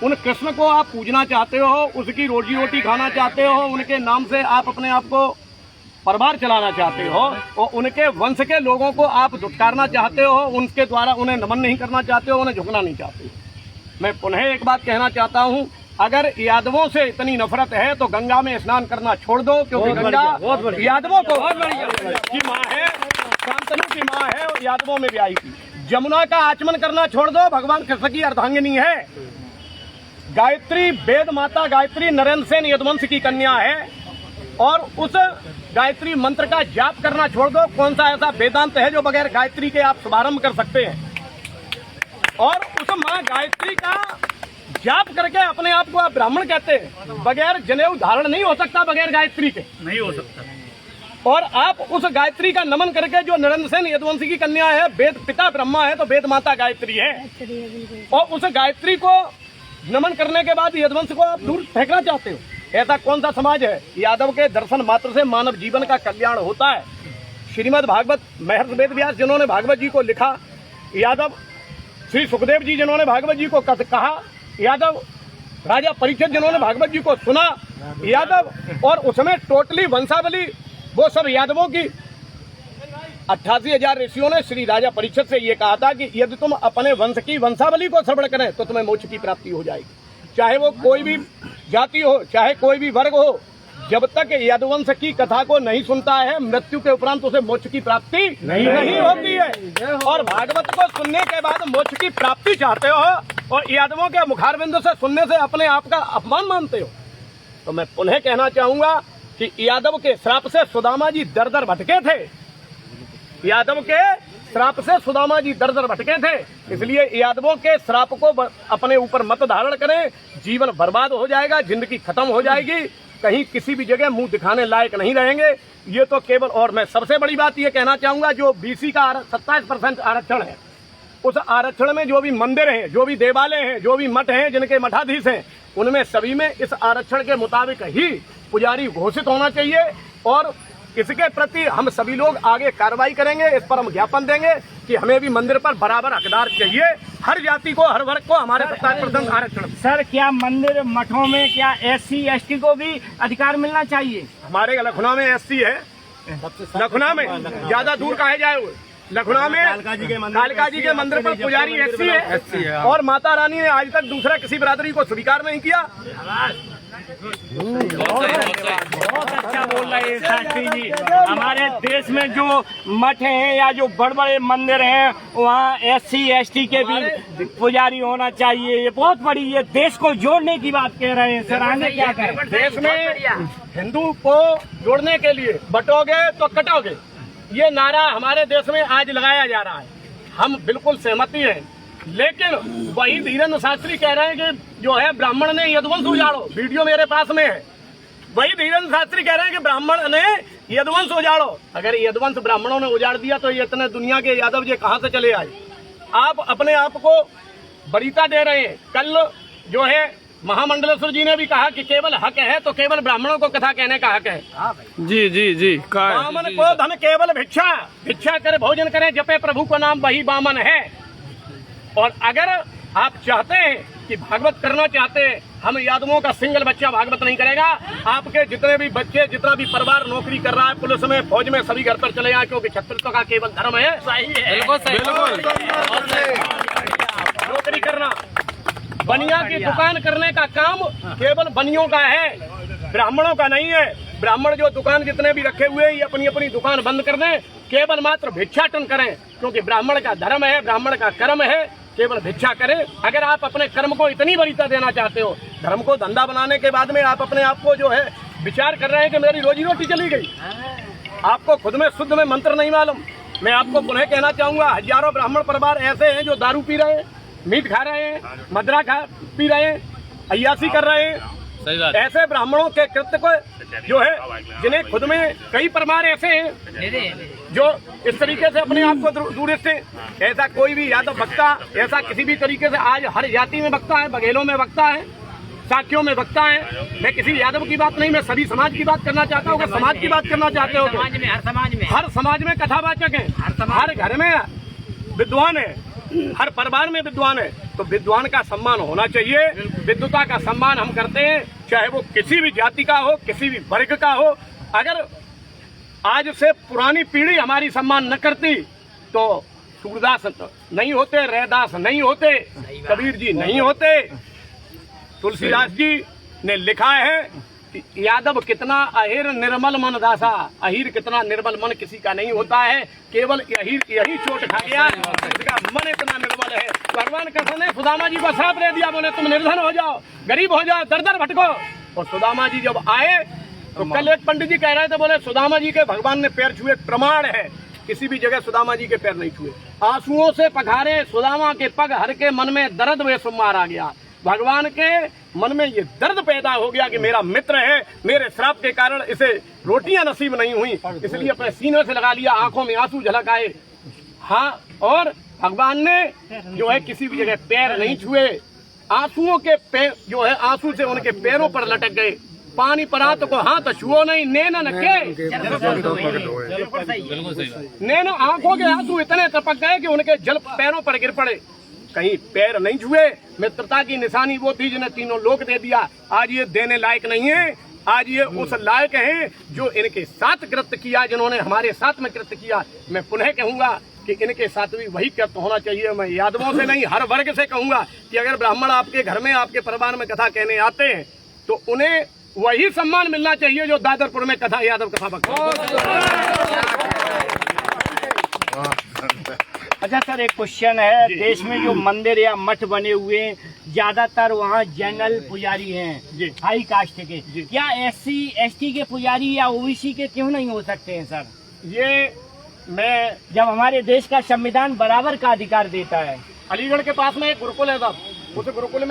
उन कृष्ण को आप पूजना चाहते हो, उसकी रोजी रोटी खाना चाहते हो, उनके नाम से आप अपने आप को परिवार चलाना चाहते हो और उनके वंश के लोगों को आप दुत्कारना चाहते हो, उनके द्वारा उन्हें नमन नहीं करना चाहते हो, उन्हें झुकना नहीं चाहते हो। मैं पुनः एक बात कहना चाहता हूं, अगर यादवों से इतनी नफरत है तो गंगा में स्नान करना छोड़ दो, क्योंकि गंगा यादवों को की माँ है, शांतनु की माँ है और यादवों में भी आई थी। जमुना का आचमन करना छोड़ दो, भगवान कृष्ण की अर्धांगिनी है। गायत्री, वेद माता गायत्री नरेंद्र सेन यदुवंश की कन्या है और उस गायत्री मंत्र का जाप करना छोड़ दो। कौन सा ऐसा वेदांत है जो बगैर गायत्री के आप शुभारंभ कर सकते हैं? और उस माँ गायत्री का जाप करके अपने आप को आप ब्राह्मण कहते हैं। बगैर जनेऊ धारण नहीं हो सकता, बगैर गायत्री के नहीं हो सकता। और आप उस गायत्री का नमन करके, जो नरेंद्र सेन यदुवंशी की कन्या है, वेद पिता ब्रह्मा है तो वेद माता गायत्री है, और उस गायत्री को नमन करने के बाद यदुवंश को आप दूर फेंकना चाहते हो। ऐसा कौन सा समाज है? यादव के दर्शन मात्र से मानव जीवन का कल्याण होता है। श्रीमद् भागवत, महर्षि वेद व्यास जिन्होंने भागवत जी को लिखा, यादव श्री सुखदेव जी जिन्होंने भागवत जी को कहा, यादव राजा परीक्षित जिन्होंने भागवत जी को सुना, यादव, और उसमें टोटली वंशावली वो सब यादवों की। 88,000 ऋषियों ने श्री राजा परीक्षित से ये कहा था कि यदि तुम अपने वंश की वंशावली को श्रवण करें तो तुम्हें मोक्ष की प्राप्ति हो जाएगी। चाहे वो कोई भी जाति हो, चाहे कोई भी वर्ग हो, जब तक यदुवंश की कथा को नहीं सुनता है, मृत्यु के उपरांत उसे मोक्ष की प्राप्ति नहीं होती है। और भागवत को सुनने के बाद मोक्ष की प्राप्ति चाहते हो और यादवों के मुखारबिंद से सुनने से अपने आप का अपमान मानते हो। तो मैं पुनः कहना चाहूंगा कि यादव के श्राप से सुदामा जी दर दर भटके थे। यादव के श्राप से सुदामा जी दर दर भटके थे। इसलिए यादवों के श्राप को अपने ऊपर मत धारण करें, जीवन बर्बाद हो जाएगा, जिंदगी खत्म हो जाएगी, कहीं किसी भी जगह मुंह दिखाने लायक नहीं रहेंगे। ये तो केवल, और मैं सबसे बड़ी बात ये कहना चाहूंगा, जो बीसी का 27% आरक्षण है, उस आरक्षण में जो भी मंदिर हैं, जो भी देवालय हैं, जो भी मठ हैं, जिनके मठाधीश हैं, उनमें सभी में इस आरक्षण के मुताबिक ही पुजारी घोषित होना चाहिए। और इसके प्रति हम सभी लोग आगे कार्रवाई करेंगे। इस पर हम ज्ञापन देंगे कि हमें भी मंदिर पर बराबर हकदार चाहिए। हर जाति को, हर वर्ग को हमारे 27% आरक्षण। सर, क्या मंदिर मठों में क्या SC ST को भी अधिकार मिलना चाहिए? हमारे लखनऊ में SC है, लखनऊ में ज्यादा दूर कहे जाए वो। लखनऊ में कालिका जी के मंदिर पर पुजारी SC है और माता रानी ने आज तक दूसरा किसी बिरादरी को स्वीकार नहीं किया। बहुत अच्छा बोल रहे हैं शास्त्री जी। हमारे देश में जो मठ हैं या जो बड़े बड़े मंदिर हैं, वहाँ SC ST के भी पुजारी होना चाहिए। ये बहुत बड़ी, ये देश को जोड़ने की बात कह रहे हैं सर। आगे क्या कहें? देश में हिंदू को जोड़ने के लिए बटोगे तो कटोगे, ये नारा हमारे देश में आज लगाया जा रहा है। हम बिल्कुल सहमति हैं, लेकिन वही धीरेन्द्र शास्त्री कह रहे हैं कि जो है ब्राह्मण ने यदुवंश उजाड़ो। वीडियो मेरे पास में है। वही धीरेन्द्र शास्त्री कह रहे हैं कि ब्राह्मण ने यदुवंश उजाड़ो। अगर यदुवंश ब्राह्मणों ने उजाड़ दिया तो ये इतने दुनिया के यादव जी कहाँ से चले आए? आप अपने आप को वरीयता दे रहे हैं। कल जो है महामंडलेश्वर जी ने भी कहा कि केवल हक है तो केवल ब्राह्मणों को कथा कहने का हक है। जी जी जी। बामन को धन केवल भिक्षा, भिक्षा करे भोजन करे, जपे प्रभु का नाम, वही बामन है। और अगर आप चाहते हैं कि भागवत करना चाहते हैं, हम यादवों का सिंगल बच्चा भागवत नहीं करेगा। आपके जितने भी बच्चे, जितना भी परिवार नौकरी कर रहा है, पुलिस में, फौज में, सभी घर पर चले आए, क्योंकि क्षत्रित्व का केवल धर्म है। सही है, बिल्कुल नौकरी करना, बनिया की दुकान करने का काम केवल बनियों का है, ब्राह्मणों का नहीं है। ब्राह्मण जो दुकान जितने भी रखे हुए हैं, ये अपनी अपनी दुकान बंद कर दें, केवल मात्र भिक्षाटन करें, क्योंकि ब्राह्मण का धर्म है, ब्राह्मण का कर्म है, केवल भिक्षा करें। अगर आप अपने कर्म को इतनी वरीयता देना चाहते हो, धर्म को धंधा बनाने के बाद में आप अपने आप को जो है विचार कर रहे हैं कि मेरी रोजी रोटी चली गई, आपको खुद में शुद्ध में मंत्र नहीं मालूम। मैं आपको पुनः कहना चाहूंगा, हजारों ब्राह्मण परिवार ऐसे हैं जो दारू पी रहे हैं, मीट खा रहे हैं, मदरा पी रहे हैं, अय्यासी कर रहे हैं। ऐसे ब्राह्मणों के कृत्य को जो है, जिन्हें खुद में कई परिवार ऐसे हैं जो इस तरीके से अपने आप को दूरित से, ऐसा कोई भी यादव वक्ता ऐसा किसी भी तरीके से आज हर जाति में वक्ता है, बघेलों में वक्ता है, साखियों में वक्ता है। मैं किसी यादव की बात नहीं, मैं सभी समाज की बात करना चाहता हूँ। अगर समाज की बात करना चाहते हो, हर समाज में कथावाचक है, हर घर में विद्वान है, हर परिवार में विद्वान है, तो विद्वान का सम्मान होना चाहिए। विद्वता का सम्मान हम करते हैं, चाहे वो किसी भी जाति का हो, किसी भी वर्ग का हो। अगर आज से पुरानी पीढ़ी हमारी सम्मान न करती तो सूरदास नहीं होते, रैदास नहीं होते, कबीर जी नहीं होते। तुलसीदास जी ने लिखा है कि यादव कितना अहिर निर्मल मन दासा, अहिर कितना निर्मल मन किसी का नहीं होता है, केवल यही चोट खा गया इसका मन इतना निर्मल है। भगवान कृष्ण ने सुदामा जी को श्राप दे दिया, बोले तुम निर्धन हो जाओ, गरीब हो जाओ, दर दर भटको। और सुदामा जी जब आए तो कल एक पंडित जी कह रहे थे, बोले सुदामा जी के भगवान ने पैर छुए, प्रमाण है, किसी भी जगह सुदामा जी के पैर नहीं छुए। आंसुओं से पखारे सुदामा के पग, हर के मन में दर्द वे सुमार आ गया। भगवान के मन में ये दर्द पैदा हो गया कि मेरा मित्र है, मेरे श्राप के कारण इसे रोटियां नसीब नहीं हुई, इसलिए अपने सीने से लगा लिया, आंखों में आंसू झलक आए। हाँ, और भगवान ने जो है किसी भी जगह पैर नहीं छुए, आंसुओं के पैर जो है आंसू से उनके पैरों पर लटक गए। पानी परा तो को हाथ छुओ नहीं, नैन नके नैन, आंखों के आंसू इतने टपक गए कि उनके जल पैरों पर गिर पड़े। कहीं पैर नहीं छुए। मित्रता की निशानी वो थी जिन्हें तीनों लोक दे दिया, आज ये देने लायक नहीं है। आज ये उस लायक हैं जो इनके साथ कृत्य किया, जिन्होंने हमारे साथ में कृत्य किया। मैं पुनः कहूंगा कि इनके साथ भी वही कृत्य होना चाहिए। मैं यादवों से नहीं, हर वर्ग से कहूंगा कि अगर ब्राह्मण आपके घर में, आपके परिवार में कथा कहने आते हैं तो उन्हें वही सम्मान मिलना चाहिए जो दादरपुर में कथा यादव कथा अच्छा सर, एक क्वेश्चन है, देश में जो मंदिर या मठ बने हुए हैं ज्यादातर वहाँ जनरल पुजारी हैं, हाई कास्ट के, क्या SC ST के पुजारी या OBC के क्यों नहीं हो सकते हैं सर? ये मैं जब हमारे देश का संविधान बराबर का अधिकार देता है। अलीगढ़ के पास में एक गुरुकुल है साहब, उस गुरुकुल में